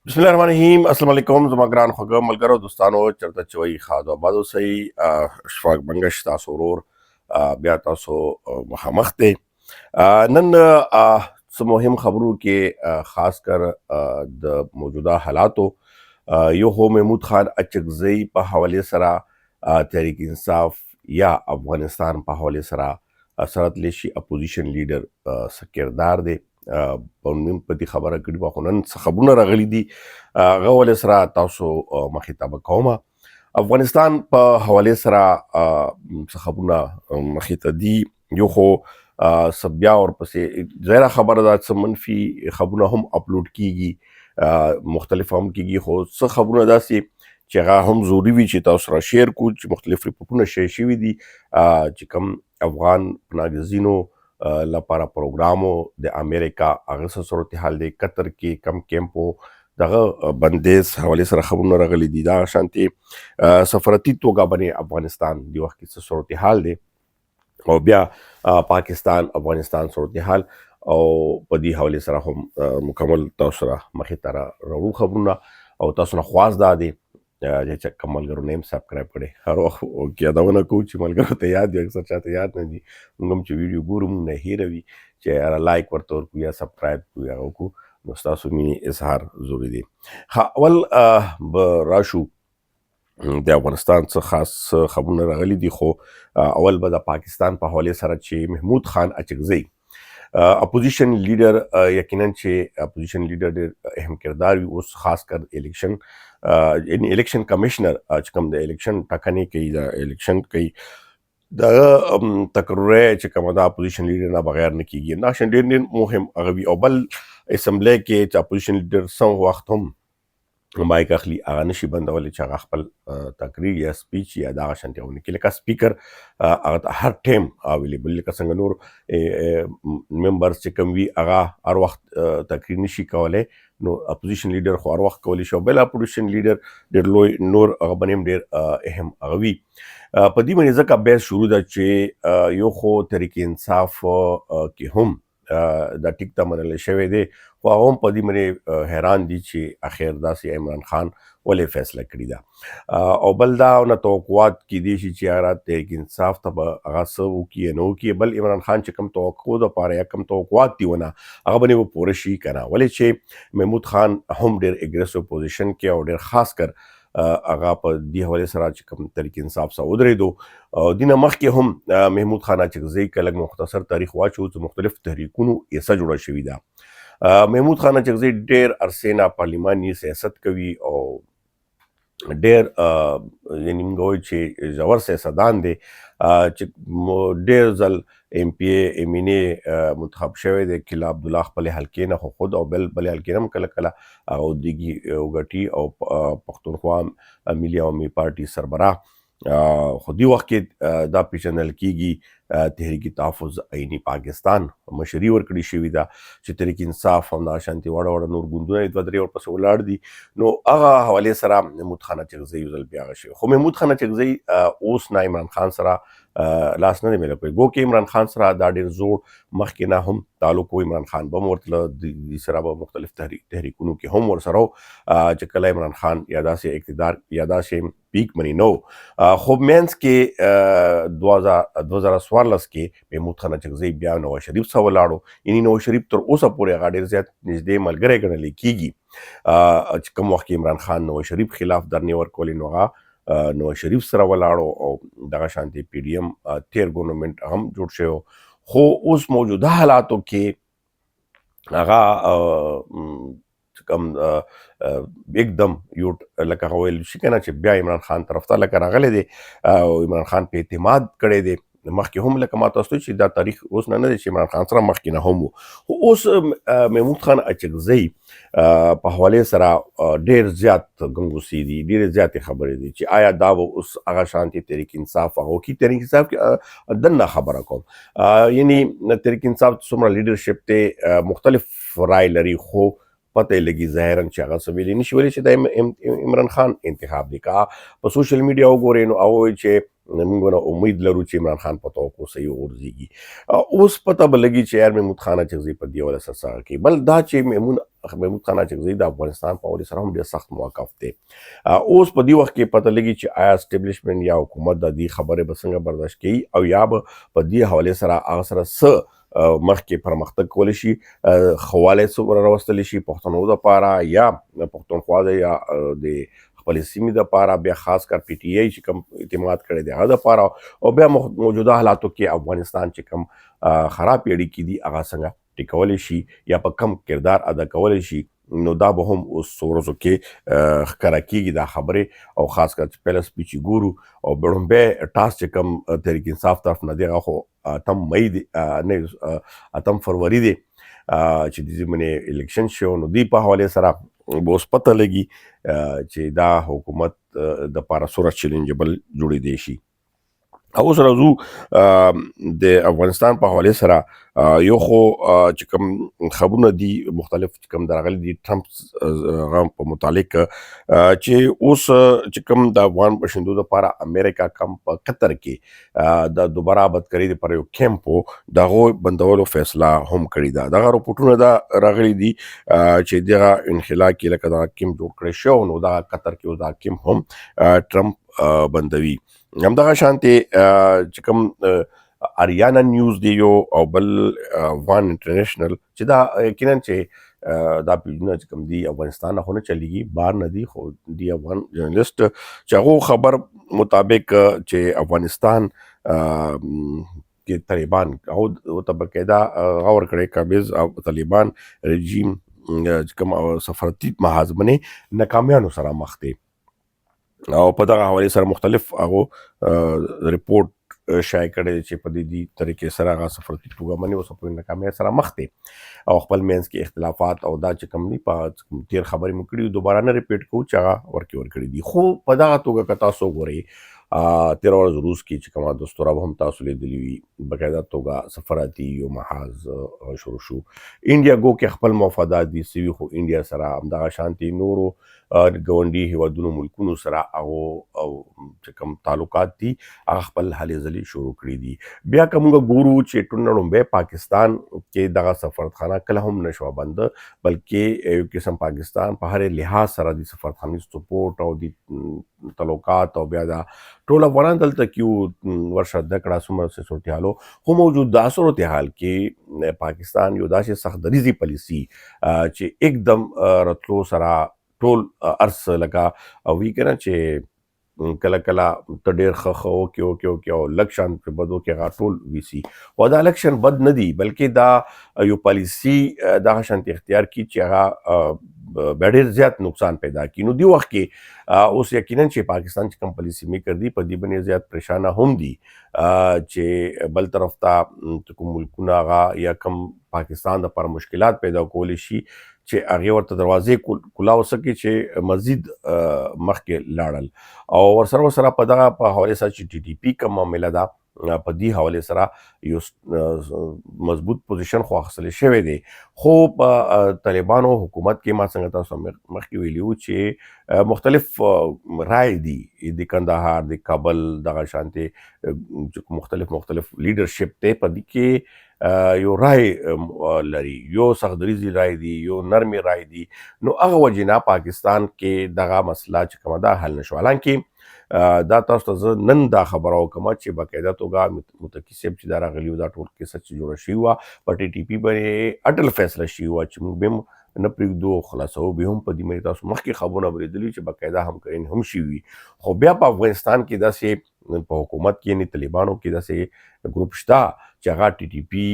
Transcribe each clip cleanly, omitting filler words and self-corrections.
बिस्मिल्लाहिर्रहमानिर्रहीम अस्सलाम वालेकुम زما ګران خوږه ملګرو دوستانو چرته چوي خادو آبادو سي شفاق بنگش تاسو ورور بیا تاسو مخامخ دی نن څه مهم خبرو کې خاص کر د موجوده حالاتو یو هو محمود خان اچکزئی په حواله سره تحریک انصاف یا افغانستان په حواله سره سرت لشي اپوزیشن لیډر سکردار دی په نیم په دې خبره کړي په خنن خبرونه راغلي دي هغه ول سره تاسو مخاطب کوم افغانستان په حواله سره خبرونه مخاطب دي یو خو سبیا اور پسې ظاهره خبره ده چې منفي خبرونه هم اپلوډ کیږي مختلف هم کیږي خو څه خبرونه داسي چې هغه هم ضروری وي چې تاسو را شیر کو چې مختلف ریپورتونه شیر شوي دي چې کوم افغان پناهګزینو لپاره پروګرامو د امریکا هغه صورتحال دی قطر کې کم کیمپو دغه بندیز حواله سره خبرونه راغلي دي دا شانتي سفارتي توګه باندې افغانستان دی وخت کې صورتحال دی او بیا پاکستان افغانستان صورتحال او په دې حواله سره هم مکمل تاسو سره مخې ته راوړو خبرونه او تاسو نه خواست دادي چې کوم ملګرو نیم سبسکرایب کړي هر وخت کې یادونه کوم چې ملګرو ته یاد وي اکثر چاته یاد نه دي موږ چې ویډیو ګورو موږ نه هیروي چې لایک ورته ورکو یا سبسکرایب کو یا وکړو نو تاسو مینې اظهار ضروری دی اول راشو د افغانستان څخه خاص خبرونه راغلي دي خو اول به د پاکستان په حواله سره چې محمود خان اچکزئی اپوزیشن لیډر یقینا چې اپوزیشن لیډر ډېر اهم کردار وي اوس خاص کر الیکشن الیکشن کمشنر چې کوم د الیکشن ټاکنې کوي د الیکشن کوي د تقرر چې کوم د اپوزیشن لیډر نه بغیر نه کیږي دا ډېر مهم هغه او بل اسمبلی کې چې اپوزیشن لیډر سم وخت هم مایک اخلي هغه نشي بندولې چې هغه خپل تقریر یا سپیچ یا دا شانتيونه کې لکه سپیکر هغه هر ټیم اویلیبل لکه څنګه نور ممبرز چې کوم وی هغه هر وخت تقریر نشي کولای نو اپوزیشن لیډر خو هر وخت کولی شو بل اپوزیشن لیډر ډېر لوی نور هغه بنیم ډېر اهم هغه وی په دې باندې ځکه بحث شروع ده چې یو خو تحریک انصاف کې هم دا ټیک ته منل شوی دی خو هغه هم په دې باندې حیران دي چې اخر داسې عمران خان ولې فیصله کړې ده او بل دا نه توقعات کېدی شي چې هغه تحریک انصاف ته به هغه څه وکړي نه وکړي بل عمران خان چې کوم توقع دپاره یا کوم توقعات دي ونه هغه باندې به پوره شي که نه ولې چې محمود خان هم ډېر اګریسیو پوزیشن کې او ډېر خاص کر هغه په دې حواله سره چې کوم تحریک انصاف سره ودرېدو دینه مخکې هم محمود خان اچکزئی که لږ مختصر تاریخ واچو چې مختلف تحریکونو حصه جوړه شوې ده محمود خان اچکزئی ډېر عرصې نه پارلماني سیاست کوي او ډېر یعنې موږ وایو چې ژور سیاستدان دی چې ډېر ځل ایم پی اے ایم این اے منتخب شوی دی کله عبدالله خپلې حلقې نه خو خود او بلې حلقې نه هم کله کله هغه دیګي وګټي او پښتونخوا ملي عوامي پارټي سربراه خو دې وخت کې دا پیژندل کیږي تحریک تحفظ عیني پاکستان مشري ورکړې شوې ده چې تحریک انصاف هم دا شانتي وړه وړه نور ګوندونه دوه درې ورپسې ولاړ دي نو هغه حوالې سره محمود خان اچکزئی یو ځل بیا هغه شوی خو محمود خان اچکزئی اوس نه عمران خان سره لاس نه دی میله کوي ګو کې عمران خان سره دا ډېر زوړ مخکې نه هم تعلق و عمران خان به هم ورتله د سره به مختلف تحریکونو کې هم ورسره چې کله عمران خان یا داسې اقتدار یا داسې پیک منی نو خو مینس کې 2014 کې محمود خان اچکزئی بیا نواز شریف سره ولاړو یعنی نواز شریف تر اوسه پورې هغه ډېر زیات نږدې ملګری ګڼل کېږي چې کوم وخت کې عمران خان نواز شریف خلاف درنې ورکولې نو هغه نواز شریف سره ولاړو او دغه شانتي پی ډي ایم تیر ګورنمنټ هم جوړ شوی خو اوس موجوده حالاتو کې هغه کوم एकदम یو لکه ویل شي کنه چې بیا عمران خان طرف ته لکه راغلی دی او عمران خان په اعتماد کړی دی مخکې هم لکه ما تاسو چې دا تاریخ اوس نه دی چې عمران خان سره مخکې نه هم و خو اوس محمود خان اچکزئی په حواله سره ډېر زیات ګنګوسې دي ډېرې زیاتې خبرې دي چې آیا دا به اوس هغه شانتي تحریک انصاف هغه وکړي تحریک انصاف کې دننه خبره کوم یعنی تحریک انصاف څومره لیډرشپ دی مختلف رای لري خو پته لګي ظاهرا چې هغه څه ویلي نشي ویلی چې د عمران خان انتخاب دی که په سوشل میډیا وګورئ نو هغه وایي چې موږ نه امید لرو چې عمران خان په توقع صحیح وغورځېږي اوس پته به لګي چې یار محمود خان اچکزئی په دې حواله سره څه کوي بل دا چې محمود خان اچکزي د افغانستان په حوالې سره هم ډېر سخت موقف دی. اوس په دې وخت کې پته لګي چې آیا اسټیبلیشمنټ یا حکومت د دې خبرې به څنګه برداشت کوي او یا به په دې حوالې سره هغه سره څه مخکې پرمختګ کولی شي، خواله څومره راوستلی شي پښتنو دپاره یا پښتونخوا د یا د خپلې سیمې دپاره، بیا خاص کر پی ټي آی چې کوم اعتماد کړی دی هغه دپاره، او بیا موجوده حالاتو کې افغانستان چې کوم خراب اړیکې دي هغه څنګه ټیکولی شي یا په کم کردار ادا کولی شي. نو دا به هم اوس څو ورځو کې ښکاره کېږي دا خبرې، او خاص کر چې پیله سپیچ یې ګورو او لومبی ټاس چې کوم تحریک انصاف طرف نه دی هغه خو 8 مئی دی نه 8 فروری دی چې د دې منې الیکشن شو. نو دوی په حوالې سره به اوس پته لګي چې دا حکومت دپاره څومره چیلنجبل جوړېدی شي. اوس راځو د افغانستان په حوالې سره یو خو چې کوم خبرونه دي مختلف چې کوم راغلي دي ټرمپ هغه په متعلق چې اوس چې کوم د افغان باشندو دپاره امریکا کم په قطر کې د دوباره آبادکرۍ دپاره یو کیمپ و د هغو بندولو فیصله هم کړې ده. دغه رپورټونه دا راغلي دي چې دغه انخلا کې لکه دغه کیمپ جوړ کړی شو، نو دغه قطر کې اوس دغه کیمپ هم ټرمپ بندوي. همدغه شانتې چې کوم اریانا نیوز دی یو او بل وان انټرنیشنل چې دا یقینا چې دا پیجونه چې کوم دي افغانستان نه خو نه چلیږي، بهر نه دي، خو دی افغان جرنلسټ چې هغو خبر مطابق چې افغانستان کې طالبان او ته باقاعده هغه ورکړی قابض او طالبان رژیم چې کوم سفارتي محاذ ناکامیانو سره مخ دی، او په دغه حوالې سره مختلف هغو رپورټ شایع کړی دی چې په دې طریقې سره هغه سفارتي توګه باندې اوس په ناکامۍ سره مخ دی او خپل منځ کې اختلافات او دا چې کوم دي په تېر خبرې مو کړي دوباره نه ریپیټ کوو چې هغه ورکړي دي. خو په دغه توګه که تاسو وګورئ 13 ورځ روس کې چې کومه دستوره به هم تاسو لیدلي وي باقاعده توګه سفارتي یو محاذ شروع شو. انډیا ګو کې خپل مفادات دي سوي، خو انډیا سره همدغه شانتې نورو ګاونډي هیوادونو ملکونو سره هغو چې کوم تعلقات دي هغه خپل هلې ځلې شروع کړي دي. بیا که موږ ګورو چې ټول لومبی پاکستان کې دغه سفارتخانه کله هم نشوه بنده، بلکې یو قسم پاکستان په هر لحاظ سره د سفارتخانې سپورټ او د تعلقات او بیا دا ټول افغانان دلته کیو ورشه زده کړه څومره صورتحالو، خو موجوده صورتحال کې پاکستان یو داسې سخت دریځي پالیسي چې एकदम راتلو سره ټول ارس لکه وی کنه چې کله کله ته ډېر ښه وکې او لکشن په بدو کې هغه ټول ویسي، خو دا لکشن بد نه دی بلکې دا یو پالیسي دغه شانتې اختیار کړي چې هغه بیا ډېر زیات نقصان پیدا کړي. نو دې وخت کې اوس یقینا چې پاکستان چې کوم پالیسي میکر دی په دې باندې زیات پریشانه هم دي چې بل طرف ته کوم ملکونه هغه یا کوم پاکستان دپاره مشکلات پیدا کولی شي چې هغې ورته دروازې کلاو سکي چې مزید مخکې لاړل، او ورسره په دغه په حوالې سره چې ټي ټي پي کوم معامله ده په دې حوالې سره یو مضبوط پوزیشن خو اخیستلی شوی دی. خو په طالبانو حکومت کې ما څنګه تاسو مخکې ویلي وو چې مختلف رای دي د کندهار د کابل دغه شانتې مختلف لیډرشپ دی په دې کې یو رای لري، یو سختدریځي رای دی، یو نرمې رای دی. نو هغه وجې نه پاکستان کې دغه مسله چې کومه ده حل نشو. حالانکې دا تاسو ته زه نن دا خبره وکړم چې باقاعده توګه متقي صاحب چې دا راغلي وو دا ټول کیسه چې جوړه شوې وه په ټي ټي پي باندې اټل فیصله شوې وه چې موږ به هم نه پرېږدو او خلاصوو به هم په دې باندې تاسو مخکې خبرونه اورېدلي چې باقاعده همکاري هم شوي وي. خو بیا په افغانستان کې داسې په حکومت کې یعنې طالبانو کې داسې ګروپ شته چې هغه ټي ټي پي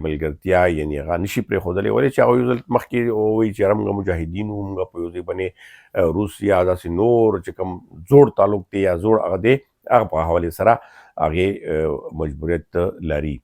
ملګرتیا یعنې هغه نشي پرېښودلی، ولې چې هغوی یو ځل مخکې ووایي چې یاره موږ مجاهدین وو، موږ په یو ځای باندې روس یا داسې نور چې کوم زوړ تعلق دی یا زوړ هغه دی هغه په حوالې سره هغې مجبوریت لري.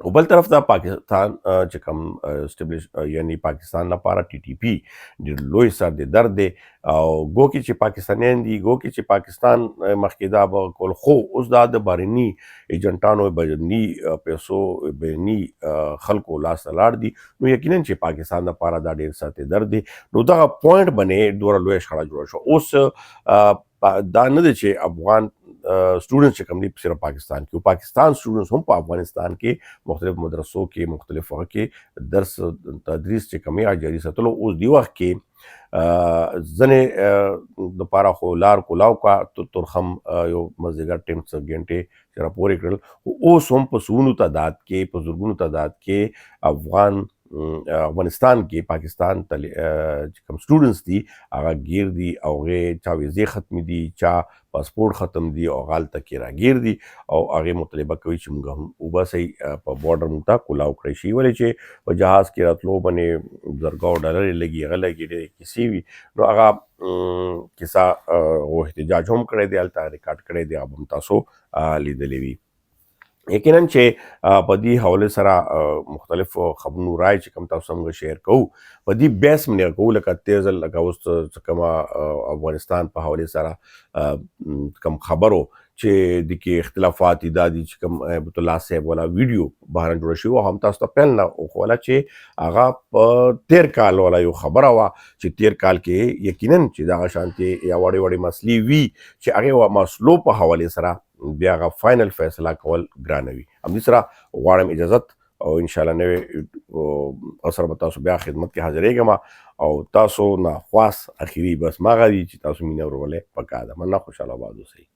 او بل طرف ته پاکستان چې کوم اسټبلیش یعنی پاکستان لپاره ټي ټي پي ډېر لوی سر د درد دی او ګو کې چې پاکستانیان دي، ګو کې چې پاکستان مخکې دا به کول، خو اوس دا د بهرني ایجنټانو بهرني پیسو بهرني خلکو لاس ته لاړ دي، نو یقینا چې پاکستان لپاره دا ډېر سخت درد دی. نو دغه پوینټ باندې دومره لویه شخړه جوړه شوه. اوس دا نه دی چې افغان स्टूडेंट्स چې کوم دي صرف پاکستان کې او پاکستان سټوډنټس هم په افغانستان کې مختلف مدرسو کې مختلف هغه کې درس تدریس چې کوم یې جاري ساتلو اوس دی وخت کې ځنې د پاره خو لار کولاو کا ترخم یو مازدیګر ټیم څه غنټې چې راپورې کړل اوس هم په سونو تعداد کې په زرګونو تعداد کې افغانستان کې پاکستان چې کوم سټوډنټس دي هغه گیر دي او هغه چا ویزې ختم دي چا پاسپورت ختم دي او غالطه کې راګیر دي او هغه مطالبه کوي چې موږ هم وباسي په بارډر مونږ ته کولاو کړی شي ولې چې په جهاز کې راتلو باندې زرګاو ډالر لګي هغه لګي ډېرې کیسې وي نو هغه کیسه او احتجاج هم کړی دی هلته ریکارډ کړی دی هغه هم تاسو لیدلی وي یقینا چې په دې حواله سره مختلف خبرونو رائے چې کوم تاسو څنګه شیر کوو په دې بیس باندې کوو لکه تیز لکه اوس کوم افغانستان په حواله سره کوم خبرو چې د کې اختلافات دي چې کوم عبد الله صاحب ولا ویډیو بهر جوړ شو هم تاسو ته پهل نه ولا چې هغه په 13 کال ولا یو خبره وا چې 13 کال کې یقینا چې دا شانتي یا وړي وړي مسلې وی چې هغه مسلو په حواله سره بیا هغه فائنل فیصله کول ګرانه وي هم سره غواړم اجازت او ان شاء الله نوې اثر به تاسو بیا خدمت کې حاضرېږم او تاسو نه خاص اخیری بس ما غواړي چې تاسو مینه ورولې پکا ده مننه خوشاله باد اوسئ